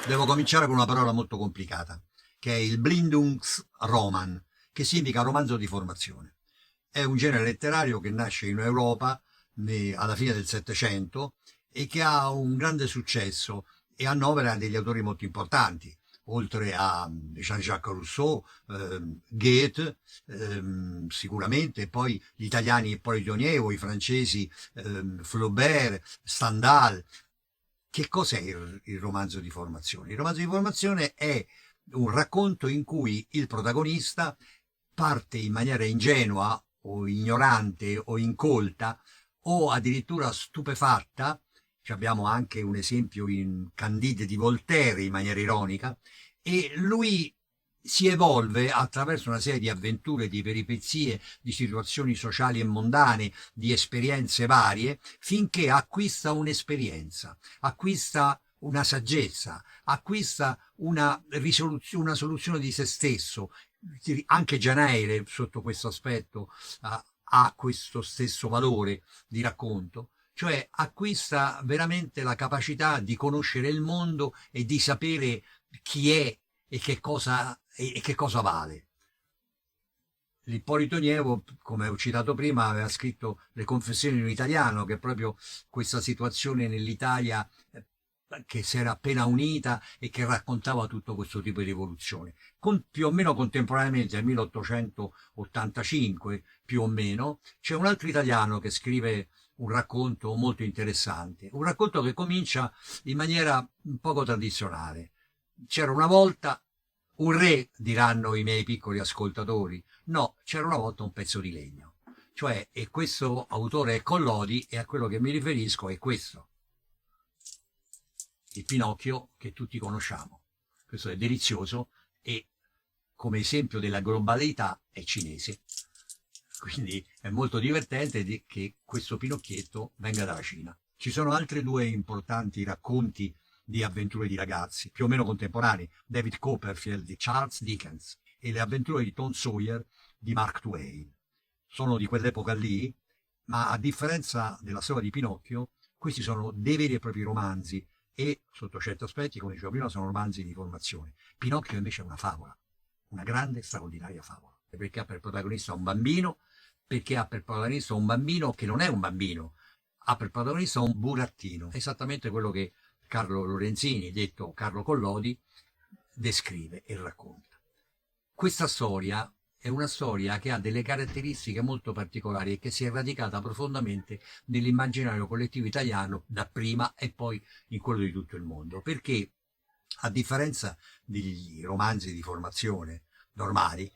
Devo cominciare con una parola molto complicata, che è il Bildungsroman, che significa romanzo di formazione. È un genere letterario che nasce in Europa alla fine del Settecento e che ha un grande successo e annovera degli autori molto importanti, oltre a Jean-Jacques Rousseau, Goethe, sicuramente, poi gli italiani Hippolyte Onievo, i francesi Flaubert, Stendhal. Che cos'è il romanzo di formazione? Il romanzo di formazione è un racconto in cui il protagonista parte in maniera ingenua o ignorante o incolta o addirittura stupefatta. Ci abbiamo anche un esempio in Candide di Voltaire in maniera ironica, e lui si evolve attraverso una serie di avventure, di peripezie, di situazioni sociali e mondane, di esperienze varie, finché acquista un'esperienza, acquista una saggezza, acquista una soluzione di se stesso. Anche Gianaire, sotto questo aspetto, ha questo stesso valore di racconto, cioè acquista veramente la capacità di conoscere il mondo e di sapere chi è e che cosa vale. L'Ippolito Nievo, come ho citato prima, aveva scritto Le confessioni di un italiano, che è proprio questa situazione nell'Italia che si era appena unita e che raccontava tutto questo tipo di rivoluzione. Più o meno contemporaneamente, nel 1885, più o meno, c'è un altro italiano che scrive un racconto molto interessante, un racconto che comincia in maniera un poco tradizionale. C'era una volta un re, diranno i miei piccoli ascoltatori. No, c'era una volta un pezzo di legno. Cioè, e questo autore è Collodi, e a quello che mi riferisco è questo, il Pinocchio che tutti conosciamo. Questo è delizioso e, come esempio della globalità, è cinese. Quindi è molto divertente che questo Pinocchietto venga dalla Cina. Ci sono altri due importanti racconti di avventure di ragazzi, più o meno contemporanei, David Copperfield di Charles Dickens e Le avventure di Tom Sawyer di Mark Twain. Sono di quell'epoca lì, ma a differenza della storia di Pinocchio, questi sono dei veri e propri romanzi e, sotto certi aspetti, come dicevo prima, sono romanzi di formazione. Pinocchio invece è una favola, una grande, straordinaria favola, perché ha per protagonista un bambino, perché ha per protagonista un bambino che non è un bambino, ha per protagonista un burattino, esattamente quello che Carlo Lorenzini, detto Carlo Collodi, descrive e racconta. Questa storia è una storia che ha delle caratteristiche molto particolari e che si è radicata profondamente nell'immaginario collettivo italiano dapprima e poi in quello di tutto il mondo, perché a differenza degli romanzi di formazione normali,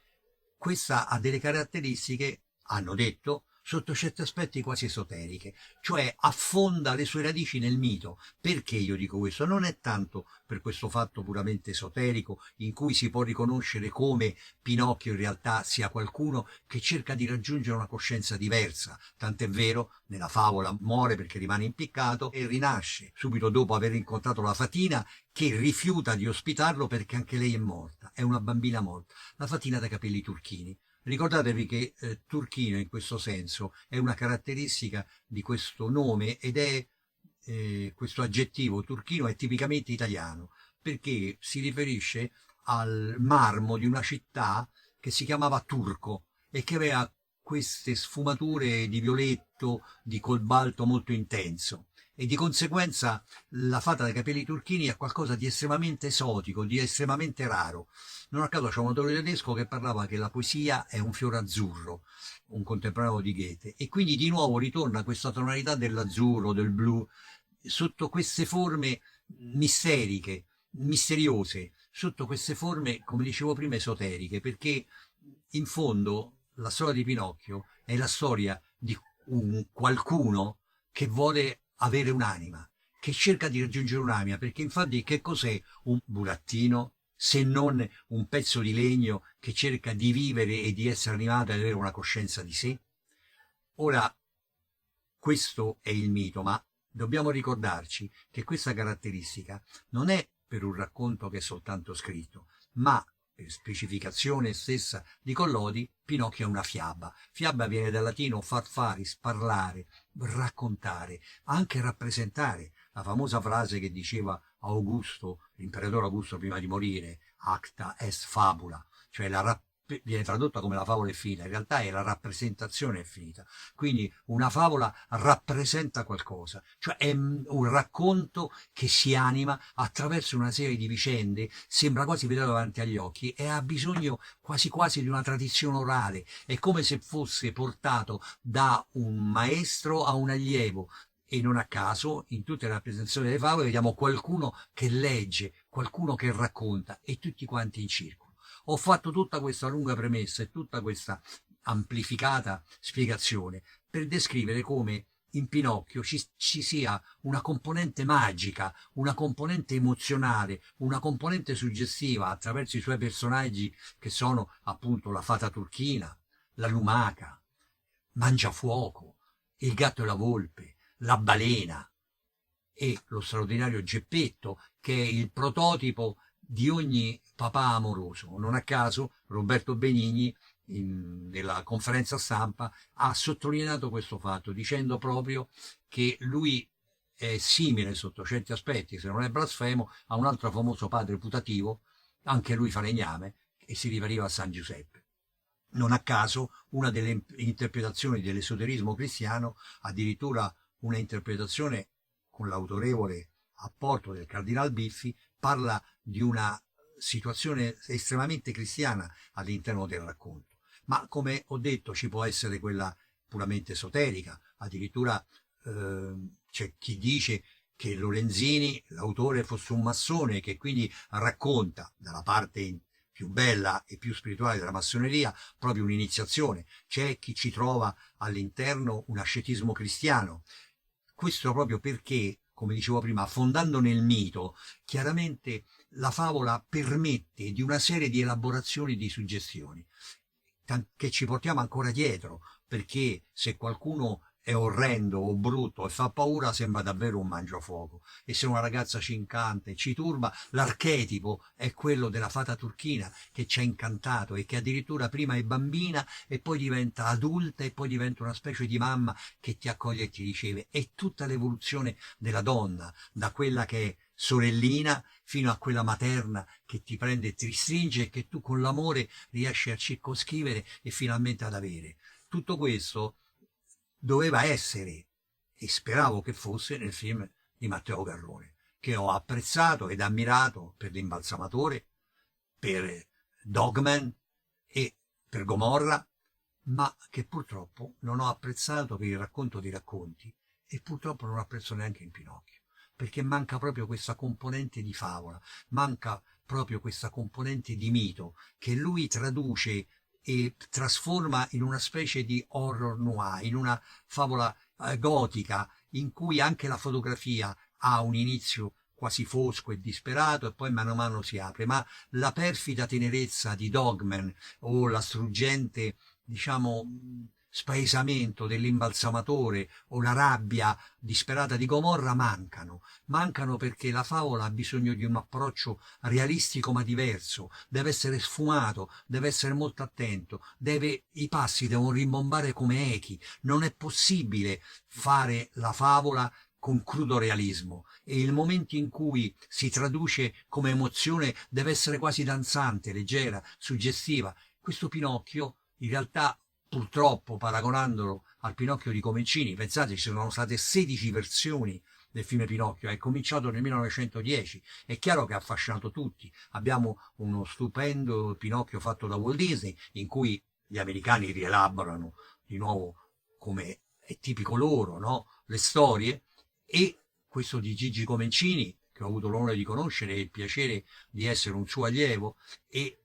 questa ha delle caratteristiche, hanno detto, sotto certi aspetti quasi esoteriche, cioè affonda le sue radici nel mito. Perché io dico questo? Non è tanto per questo fatto puramente esoterico in cui si può riconoscere come Pinocchio in realtà sia qualcuno che cerca di raggiungere una coscienza diversa, tant'è vero nella favola muore perché rimane impiccato e rinasce subito dopo aver incontrato la fatina, che rifiuta di ospitarlo perché anche lei è morta, è una bambina morta, la fatina dai capelli turchini. Ricordatevi che turchino in questo senso è una caratteristica di questo nome ed è questo aggettivo turchino è tipicamente italiano perché si riferisce al marmo di una città che si chiamava Turco e che aveva queste sfumature di violetto, di cobalto molto intenso, e di conseguenza la fata dai capelli turchini è qualcosa di estremamente esotico, di estremamente raro. Non a caso c'è un autore tedesco che parlava che la poesia è un fiore azzurro, un contemporaneo di Goethe, e quindi di nuovo ritorna questa tonalità dell'azzurro, del blu, sotto queste forme misteriche, misteriose, sotto queste forme, come dicevo prima, esoteriche, perché in fondo la storia di Pinocchio è la storia di un qualcuno che vuole avere un'anima, che cerca di raggiungere un'anima, perché infatti che cos'è un burattino se non un pezzo di legno che cerca di vivere e di essere animato e avere una coscienza di sé? Ora, questo è il mito, ma dobbiamo ricordarci che questa caratteristica non è per un racconto che è soltanto scritto, ma per specificazione stessa di Collodi, Pinocchio è una fiaba. Fiaba viene dal latino farfaris, parlare, raccontare, anche rappresentare. La famosa frase che diceva Augusto, l'imperatore Augusto prima di morire, acta est fabula, cioè viene tradotta come la favola è finita, in realtà è la rappresentazione è finita. Quindi una favola rappresenta qualcosa, cioè è un racconto che si anima attraverso una serie di vicende, sembra quasi vedere davanti agli occhi e ha bisogno quasi quasi di una tradizione orale, è come se fosse portato da un maestro a un allievo. E non a caso, in tutte le rappresentazioni delle favole, vediamo qualcuno che legge, qualcuno che racconta e tutti quanti in circolo. Ho fatto tutta questa lunga premessa e tutta questa amplificata spiegazione per descrivere come in Pinocchio ci sia una componente magica, una componente emozionale, una componente suggestiva attraverso i suoi personaggi che sono appunto la fata turchina, la lumaca, Mangiafuoco, il gatto e la volpe, la balena e lo straordinario Geppetto, che è il prototipo di ogni papà amoroso. Non a caso Roberto Benigni nella conferenza stampa ha sottolineato questo fatto dicendo proprio che lui è simile sotto certi aspetti, se non è blasfemo, a un altro famoso padre putativo, anche lui falegname, e si riferiva a San Giuseppe. Non a caso una delle interpretazioni dell'esoterismo cristiano, addirittura una interpretazione con l'autorevole apporto del Cardinal Biffi, parla di una situazione estremamente cristiana all'interno del racconto. Ma come ho detto ci può essere quella puramente esoterica, addirittura c'è chi dice che Lorenzini, l'autore, fosse un massone che quindi racconta dalla parte più bella e più spirituale della massoneria proprio un'iniziazione. C'è chi ci trova all'interno un ascetismo cristiano. Questo proprio perché, come dicevo prima, fondando nel mito, chiaramente la favola permette di una serie di elaborazioni di suggestioni che ci portiamo ancora dietro, perché se qualcuno è orrendo o brutto e fa paura sembra davvero un mangiafuoco, e se una ragazza ci incanta e ci turba, l'archetipo è quello della fata turchina che ci ha incantato e che addirittura prima è bambina e poi diventa adulta e poi diventa una specie di mamma che ti accoglie e ti riceve. È tutta l'evoluzione della donna, da quella che è sorellina fino a quella materna che ti prende e ti ristringe e che tu con l'amore riesci a circoscrivere e finalmente ad avere. Tutto questo doveva essere, e speravo che fosse, nel film di Matteo Garrone, che ho apprezzato ed ammirato per L'imbalsamatore, per Dogman e per Gomorra, ma che purtroppo non ho apprezzato per il racconto di racconti e purtroppo non apprezzo neanche in Pinocchio, perché manca proprio questa componente di favola, manca proprio questa componente di mito che lui traduce e trasforma in una specie di horror noir, in una favola gotica in cui anche la fotografia ha un inizio quasi fosco e disperato e poi mano a mano si apre, ma la perfida tenerezza di Dogman o la struggente, diciamo, spaesamento dell'imbalsamatore o la rabbia disperata di Gomorra mancano perché la favola ha bisogno di un approccio realistico ma diverso, deve essere sfumato, deve essere molto attento, i passi devono rimbombare come echi, non è possibile fare la favola con crudo realismo e il momento in cui si traduce come emozione deve essere quasi danzante, leggera, suggestiva. Questo Pinocchio in realtà purtroppo paragonandolo al Pinocchio di Comencini, pensate ci sono state 16 versioni del film Pinocchio, è cominciato nel 1910, è chiaro che ha affascinato tutti, abbiamo uno stupendo Pinocchio fatto da Walt Disney in cui gli americani rielaborano di nuovo come è tipico loro, no? Le storie, e questo di Gigi Comencini che ho avuto l'onore di conoscere e il piacere di essere un suo allievo e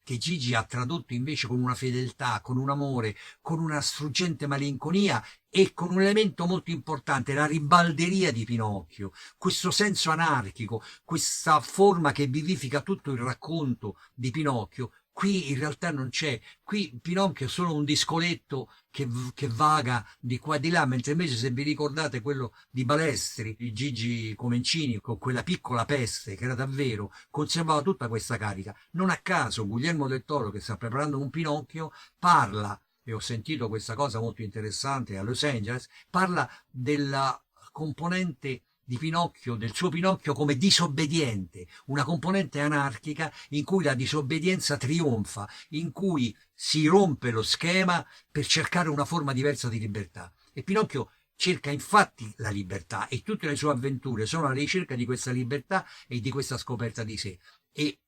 che Gigi ha tradotto invece con una fedeltà, con un amore, con una struggente malinconia e con un elemento molto importante, la ribalderia di Pinocchio, questo senso anarchico, questa forma che vivifica tutto il racconto di Pinocchio. Qui in realtà non c'è, qui Pinocchio è solo un discoletto che vaga di qua e di là, mentre invece se vi ricordate quello di Balestri, di Gigi Comencini, con quella piccola peste che era davvero, conservava tutta questa carica. Non a caso Guglielmo del Toro, che sta preparando un Pinocchio, parla, e ho sentito questa cosa molto interessante a Los Angeles, parla della componente di Pinocchio, del suo Pinocchio come disobbediente, una componente anarchica in cui la disobbedienza trionfa, in cui si rompe lo schema per cercare una forma diversa di libertà. E Pinocchio cerca infatti la libertà e tutte le sue avventure sono alla ricerca di questa libertà e di questa scoperta di sé. E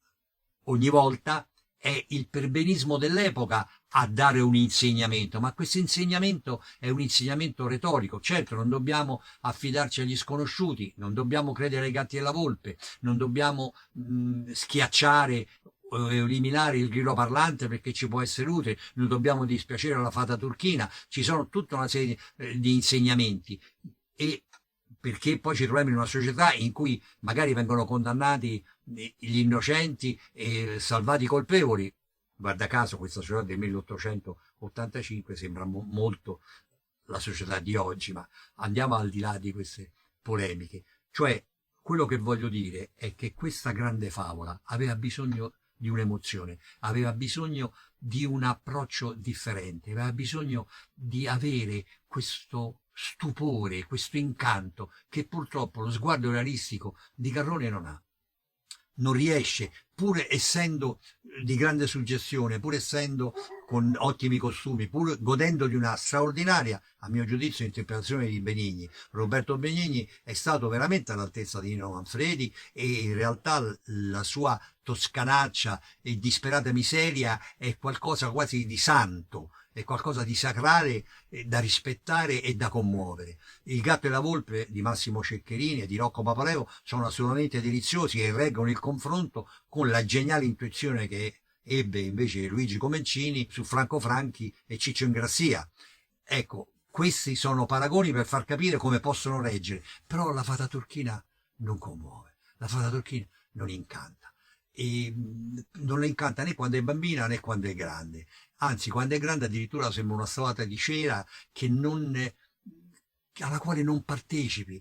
ogni volta è il perbenismo dell'epoca a dare un insegnamento, ma questo insegnamento è un insegnamento retorico. Certo, non dobbiamo affidarci agli sconosciuti, non dobbiamo credere ai gatti e alla volpe, non dobbiamo schiacciare o eliminare il grillo parlante perché ci può essere utile, non dobbiamo dispiacere alla fata turchina, ci sono tutta una serie di insegnamenti e perché poi ci troviamo in una società in cui magari vengono condannati gli innocenti e salvati i colpevoli. Guarda caso questa società del 1885 sembra molto la società di oggi, ma andiamo al di là di queste polemiche. Cioè, quello che voglio dire è che questa grande favola aveva bisogno di un'emozione, aveva bisogno di un approccio differente, aveva bisogno di avere questo stupore, questo incanto che purtroppo lo sguardo realistico di Garrone non ha. Non riesce, pur essendo di grande suggestione, pur essendo con ottimi costumi, pur godendo di una straordinaria, a mio giudizio, interpretazione di Benigni. Roberto Benigni è stato veramente all'altezza di Nino Manfredi e in realtà la sua toscanaccia e disperata miseria è qualcosa quasi di santo, è qualcosa di sacrale da rispettare e da commuovere. Il gatto e la volpe di Massimo Ceccherini e di Rocco Papaleo sono assolutamente deliziosi e reggono il confronto con la geniale intuizione che ebbe invece Luigi Comencini su Franco Franchi e Ciccio Ingrassia. Ecco, questi sono paragoni per far capire come possono reggere, però la fata turchina non commuove, la fata turchina non incanta. E non le incanta né quando è bambina né quando è grande, anzi quando è grande addirittura sembra una stavata di cera che non, alla quale non partecipi.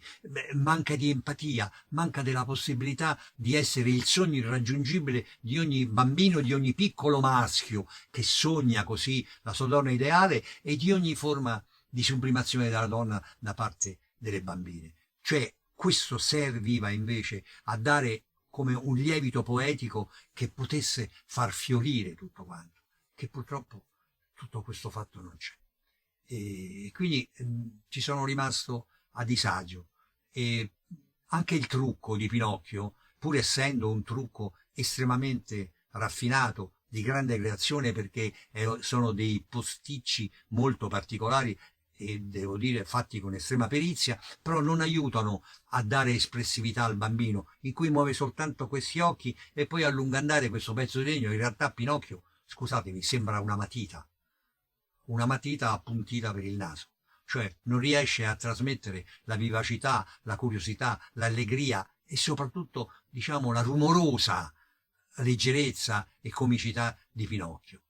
Manca di empatia, manca della possibilità di essere il sogno irraggiungibile di ogni bambino, di ogni piccolo maschio che sogna così la sua donna ideale e di ogni forma di sublimazione della donna da parte delle bambine. Cioè questo serviva invece a dare come un lievito poetico che potesse far fiorire tutto quanto, che purtroppo tutto questo fatto non c'è. E quindi ci sono rimasto a disagio. E anche il trucco di Pinocchio, pur essendo un trucco estremamente raffinato, di grande creazione perché sono dei posticci molto particolari e devo dire fatti con estrema perizia, però non aiutano a dare espressività al bambino, in cui muove soltanto questi occhi e poi a lungo andare questo pezzo di legno. In realtà Pinocchio, scusatemi, sembra una matita appuntita per il naso, cioè non riesce a trasmettere la vivacità, la curiosità, l'allegria e soprattutto, diciamo, la rumorosa leggerezza e comicità di Pinocchio.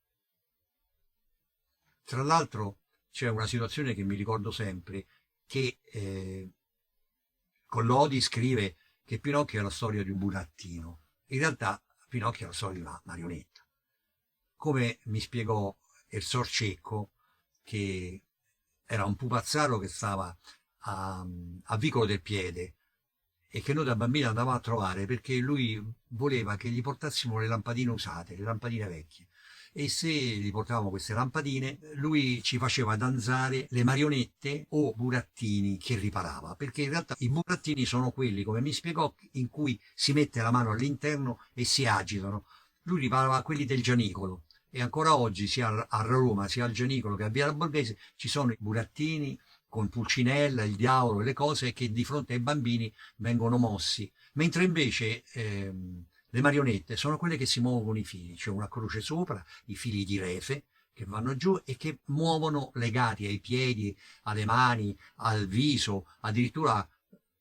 Tra l'altro c'è una situazione che mi ricordo sempre, che Collodi scrive che Pinocchio è la storia di un burattino. In realtà Pinocchio è la storia di una marionetta. Come mi spiegò il Sor Cecco, che era un pupazzaro che stava a Vicolo del Piede e che noi da bambini andavamo a trovare perché lui voleva che gli portassimo le lampadine usate, le lampadine vecchie. E se gli portavamo queste lampadine, lui ci faceva danzare le marionette o burattini che riparava, perché in realtà i burattini sono quelli, come mi spiegò, in cui si mette la mano all'interno e si agitano. Lui riparava quelli del Gianicolo. E ancora oggi, sia a Roma sia al Gianicolo che a Via Borghese, ci sono i burattini con Pulcinella, il diavolo e le cose che di fronte ai bambini vengono mossi, mentre invece le marionette sono quelle che si muovono con i fili, c'è una croce sopra, i fili di refe che vanno giù e che muovono legati ai piedi, alle mani, al viso, addirittura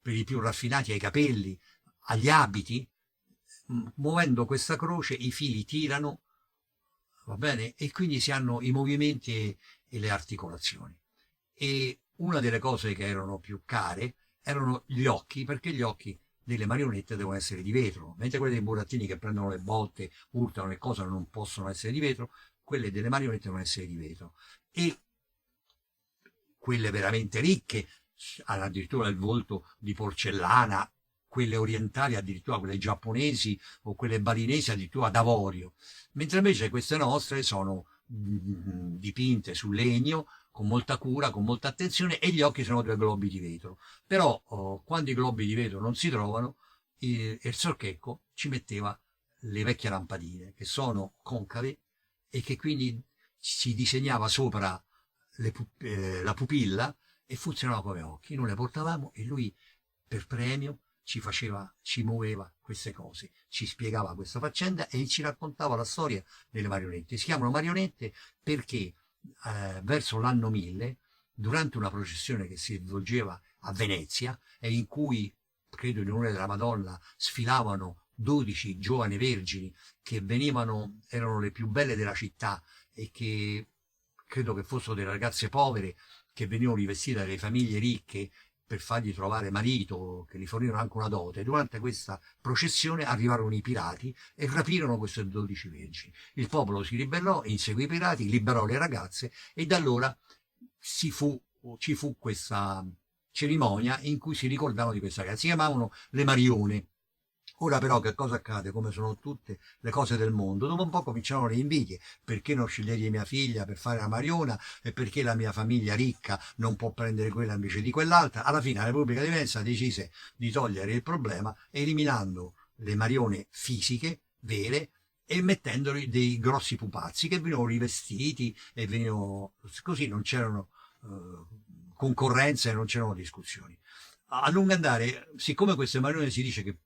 per i più raffinati ai capelli, agli abiti. Muovendo questa croce i fili tirano, va bene? E quindi si hanno i movimenti e le articolazioni. E una delle cose che erano più care erano gli occhi, perché gli occhi delle marionette devono essere di vetro, mentre quelle dei burattini che prendono le botte, urtano e cose non possono essere di vetro, quelle delle marionette devono essere di vetro. E quelle veramente ricche hanno addirittura il volto di porcellana, quelle orientali addirittura, quelle giapponesi o quelle balinesi addirittura d'avorio, mentre invece queste nostre sono dipinte su legno con molta cura, con molta attenzione, e gli occhi sono due globi di vetro. Però quando i globi di vetro non si trovano, il Sor Checco ci metteva le vecchie lampadine, che sono concave e che quindi si disegnava sopra la pupilla e funzionava come occhi. Noi le portavamo e lui, per premio, ci muoveva queste cose, ci spiegava questa faccenda e ci raccontava la storia delle marionette. Si chiamano marionette perché verso l'anno 1000, durante una processione che si svolgeva a Venezia e in cui, credo in onore della Madonna, sfilavano 12 giovani vergini che erano le più belle della città e che credo che fossero delle ragazze povere che venivano rivestite dalle famiglie ricche per fargli trovare marito, che gli fornirono anche una dote. Durante questa processione arrivarono i pirati e rapirono queste 12 vergini. Il popolo si ribellò, inseguì i pirati, liberò le ragazze e da allora ci fu questa cerimonia in cui si ricordavano di queste ragazze. Si chiamavano le Marione. Ora però che cosa accade? Come sono tutte le cose del mondo, dopo un po' cominciarono le invidie: perché non scegliere mia figlia per fare la Mariona, e perché la mia famiglia ricca non può prendere quella invece di quell'altra. Alla fine la Repubblica di Venezia decise di togliere il problema eliminando le Marione fisiche, vere, e mettendoli dei grossi pupazzi che venivano rivestiti e venivano così, non c'erano concorrenze e non c'erano discussioni. A lungo andare, siccome queste Marione si dice che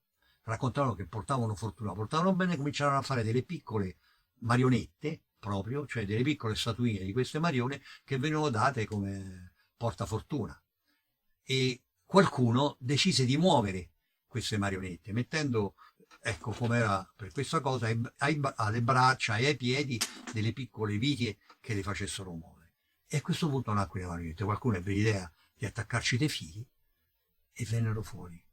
raccontavano che portavano fortuna, portavano bene, cominciarono a fare delle piccole marionette proprio, cioè delle piccole statuine di queste marione che venivano date come portafortuna. E qualcuno decise di muovere queste marionette, mettendo, ecco come era per questa cosa, alle braccia e ai piedi delle piccole viti che le facessero muovere. E a questo punto nacque le marionette. Qualcuno ebbe l'idea di attaccarci dei fili e vennero fuori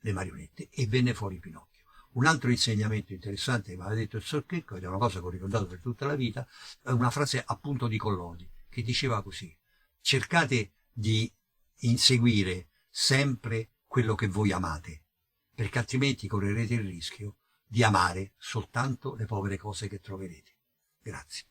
le marionette e venne fuori Pinocchio. Un altro insegnamento interessante che mi aveva detto il Sor Checco, ed è una cosa che ho ricordato per tutta la vita, è una frase appunto di Collodi, che diceva così: cercate di inseguire sempre quello che voi amate, perché altrimenti correrete il rischio di amare soltanto le povere cose che troverete. Grazie.